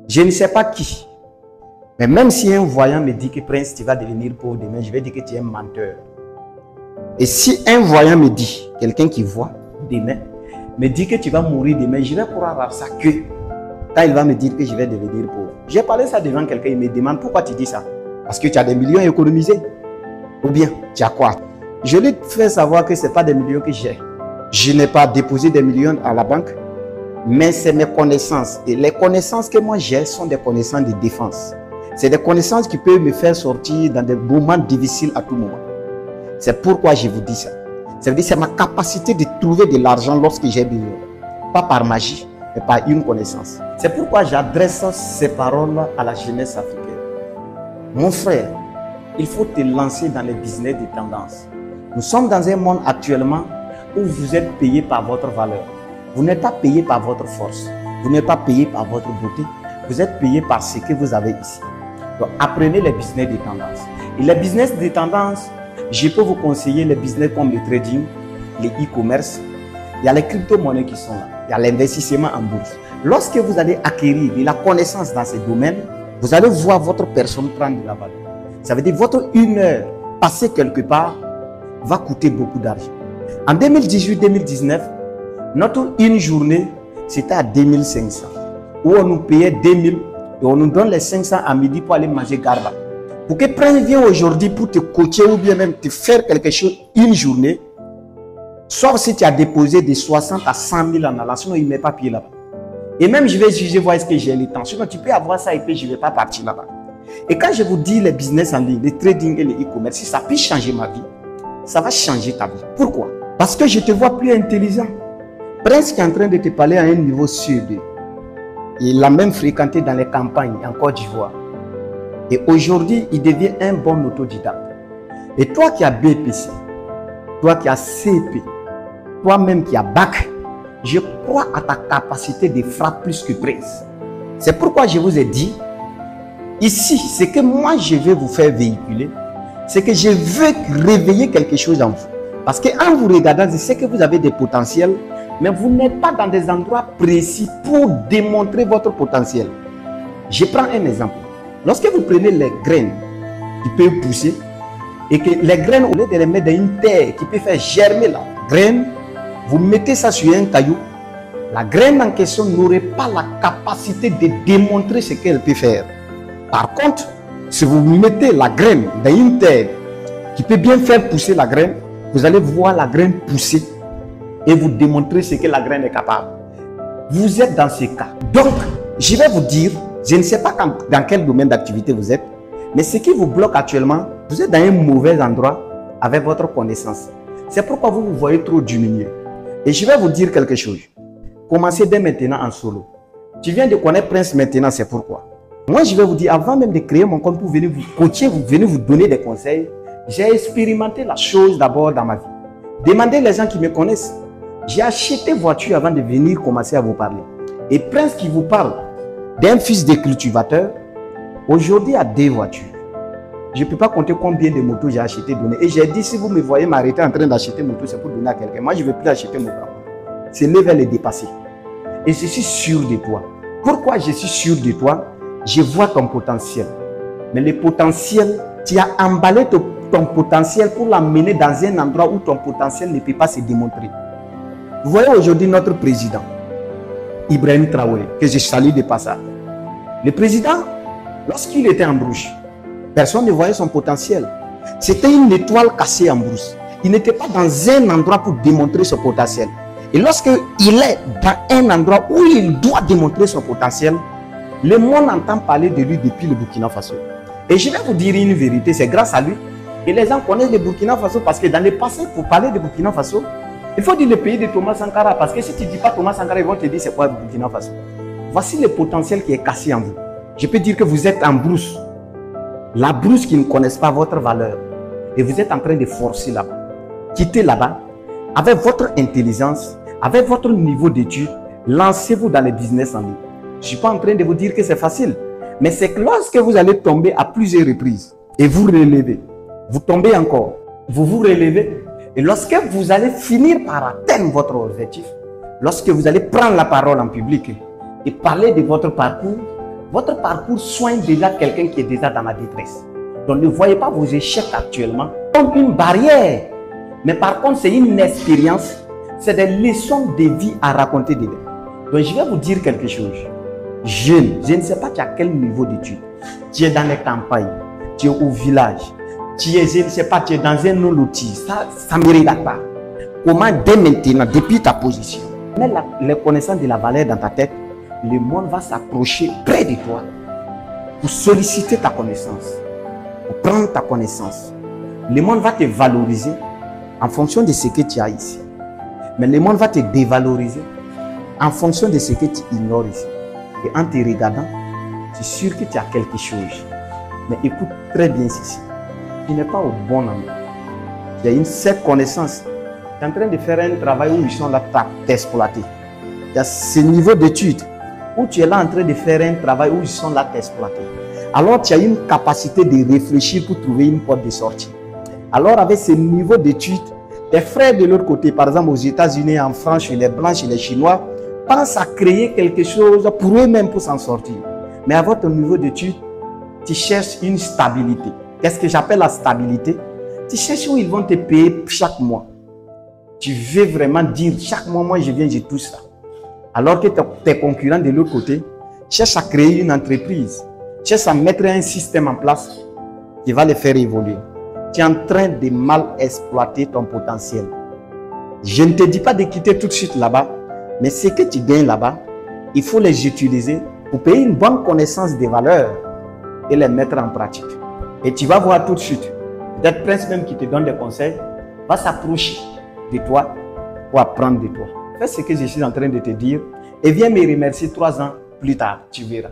Je ne sais pas qui. Mais même si un voyant me dit que Prince, tu vas devenir pauvre demain, je vais dire que tu es un menteur. Et si un voyant me dit, quelqu'un qui voit demain, me dit que tu vas mourir demain, je vais croire à ça que quand il va me dire que je vais devenir pauvre. J'ai parlé ça devant quelqu'un, il me demande pourquoi tu dis ça. Parce que tu as des millions économisés. Ou bien, tu as quoi? Je lui fais savoir que ce n'est pas des millions que j'ai. Je n'ai pas déposé des millions à la banque, mais c'est mes connaissances. Et les connaissances que moi j'ai sont des connaissances de défense. C'est des connaissances qui peuvent me faire sortir dans des moments difficiles à tout moment. C'est pourquoi je vous dis ça. Ça veut dire que c'est ma capacité de trouver de l'argent lorsque j'ai besoin. Pas par magie, mais par une connaissance. C'est pourquoi j'adresse ces paroles à la jeunesse africaine. Mon frère, il faut te lancer dans les business de tendance. Nous sommes dans un monde actuellement où vous êtes payé par votre valeur. Vous n'êtes pas payé par votre force. Vous n'êtes pas payé par votre beauté. Vous êtes payé par ce que vous avez ici. Donc, apprenez les business de tendance. Et les business de tendance, je peux vous conseiller les business comme le trading, les e-commerce. Il y a les crypto-monnaies qui sont là. Il y a l'investissement en bourse. Lorsque vous allez acquérir de la connaissance dans ces domaines, vous allez voir votre personne prendre de la valeur. Ça veut dire que votre 1 heure passée quelque part va coûter beaucoup d'argent. En 2018-2019, notre une journée, c'était à 2500. Où on nous payait 2000 et on nous donne les 500 à midi pour aller manger garba. Pour que Prince vienne aujourd'hui pour te coacher ou bien même te faire quelque chose une journée, sauf si tu as déposé de 60 à 100 000 en allant, sinon il ne met pas pied là-bas. Et même je vais juger, voir est-ce que j'ai le temps. Sinon tu peux avoir ça et puis je ne vais pas partir là-bas. Et quand je vous dis les business en ligne, les trading et les e-commerce, si ça peut changer ma vie, ça va changer ta vie. Pourquoi? Parce que je te vois plus intelligent. Prince qui est en train de te parler à un niveau sud. Il l'a même fréquenté dans les campagnes en Côte d'Ivoire. Et aujourd'hui, il devient un bon autodidacte. Et toi qui as BPC, toi qui as CP, toi-même qui as bac, je crois à ta capacité de frapper plus que Prince. C'est pourquoi je vous ai dit, ici, ce que moi je vais vous faire véhiculer, c'est que je veux réveiller quelque chose en vous. Parce qu'en vous regardant, je sais que vous avez des potentiels, mais vous n'êtes pas dans des endroits précis pour démontrer votre potentiel. Je prends un exemple. Lorsque vous prenez les graines qui peuvent pousser, et que les graines, au lieu de les mettre dans une terre qui peut faire germer la graine, vous mettez ça sur un caillou, la graine en question n'aurait pas la capacité de démontrer ce qu'elle peut faire. Par contre, si vous mettez la graine dans une terre qui peut bien faire pousser la graine, vous allez voir la graine pousser et vous démontrer ce que la graine est capable. Vous êtes dans ce cas. Donc, je vais vous dire, je ne sais pas dans quel domaine d'activité vous êtes, mais ce qui vous bloque actuellement, vous êtes dans un mauvais endroit avec votre connaissance. C'est pourquoi vous vous voyez trop diminuer. Et je vais vous dire quelque chose. Commencez dès maintenant en solo. Tu viens de connaître Prince maintenant, c'est pourquoi. Moi, je vais vous dire, avant même de créer mon compte pour venir vous coacher, venir vous donner des conseils, j'ai expérimenté la chose d'abord dans ma vie. Demandez les gens qui me connaissent. J'ai acheté voiture avant de venir commencer à vous parler. Et Prince qui vous parle d'un fils de cultivateur, aujourd'hui a 2 voitures. Je ne peux pas compter combien de motos j'ai acheté, donné. Et j'ai dit, si vous me voyez m'arrêter en train d'acheter moto, c'est pour donner à quelqu'un. Moi, je ne veux plus acheter moto. C'est level les dépasser. Et je suis sûr de toi. Pourquoi je suis sûr de toi? Je vois ton potentiel. Mais le potentiel, tu as emballé ton potentiel pour l'amener dans un endroit où ton potentiel ne peut pas se démontrer. Vous voyez aujourd'hui notre président, Ibrahim Traoré, que je salue de passage. Le président, lorsqu'il était en brousse, personne ne voyait son potentiel. C'était une étoile cassée en brousse. Il n'était pas dans un endroit pour démontrer son potentiel. Et lorsqu'il est dans un endroit où il doit démontrer son potentiel, le monde entend parler de lui depuis le Burkina Faso. Et je vais vous dire une vérité, c'est grâce à lui que les gens connaissent le Burkina Faso, parce que dans le passé, pour parler de Burkina Faso, il faut dire le pays de Thomas Sankara, parce que si tu ne dis pas Thomas Sankara, ils vont te dire c'est quoi le Burkina Faso. Voici le potentiel qui est cassé en vous. Je peux dire que vous êtes en brousse. La brousse qui ne connaissent pas votre valeur. Et vous êtes en train de forcer là-bas. Quittez là-bas. Avec votre intelligence, avec votre niveau d'études, lancez-vous dans les business en ligne. Je ne suis pas en train de vous dire que c'est facile. Mais c'est que lorsque vous allez tomber à plusieurs reprises et vous relevez, vous tombez encore, vous vous relevez. Et lorsque vous allez finir par atteindre votre objectif, lorsque vous allez prendre la parole en public et parler de votre parcours, Votre parcours soigne déjà quelqu'un qui est déjà dans la détresse. Donc ne voyez pas vos échecs actuellement comme une barrière. Mais par contre, c'est une expérience, c'est des leçons de vie à raconter dedans. Donc je vais vous dire quelque chose. Jeune, je ne sais pas tu as quel niveau d'études. Tu es dans les campagnes, tu es au village, tu es, je ne sais pas, tu es dans un non-loti. Ça ne me regarde pas. Comment dès maintenant, depuis ta position, mets les connaissances de la valeur dans ta tête, le monde va s'approcher près de toi pour solliciter ta connaissance, pour prendre ta connaissance. Le monde va te valoriser en fonction de ce que tu as ici. Mais le monde va te dévaloriser en fonction de ce que tu ignores ici. Et en te regardant, tu es sûr que tu as quelque chose. Mais écoute très bien ceci. Tu n'es pas au bon endroit. Tu as une certaine connaissance. Tu es en train de faire un travail où ils sont là pour t'exploiter. Tu as ce niveau d'études où tu es là en train de faire un travail où ils sont là pour t'exploiter. Alors tu as une capacité de réfléchir pour trouver une porte de sortie. Alors avec ce niveau d'études, tes frères de l'autre côté, par exemple aux États-Unis, en France, chez les Blancs, chez les Chinois, pensent à créer quelque chose pour eux-mêmes pour s'en sortir. Mais avec ton niveau d'études, tu cherches une stabilité. Qu'est-ce que j'appelle la stabilité? Tu cherches où ils vont te payer chaque mois. Tu veux vraiment dire, chaque mois, moi je viens, je touche ça. Alors que tes concurrents de l'autre côté cherchent à créer une entreprise, cherchent à mettre un système en place qui va les faire évoluer. Tu es en train de mal exploiter ton potentiel. Je ne te dis pas de quitter tout de suite là-bas, mais ce que tu gagnes là-bas, il faut les utiliser pour payer une bonne connaissance des valeurs et les mettre en pratique. Et tu vas voir tout de suite, peut-être Prince même qui te donne des conseils, va s'approcher de toi pour apprendre de toi. Fais ce que je suis en train de te dire et viens me remercier 3 ans plus tard, tu verras.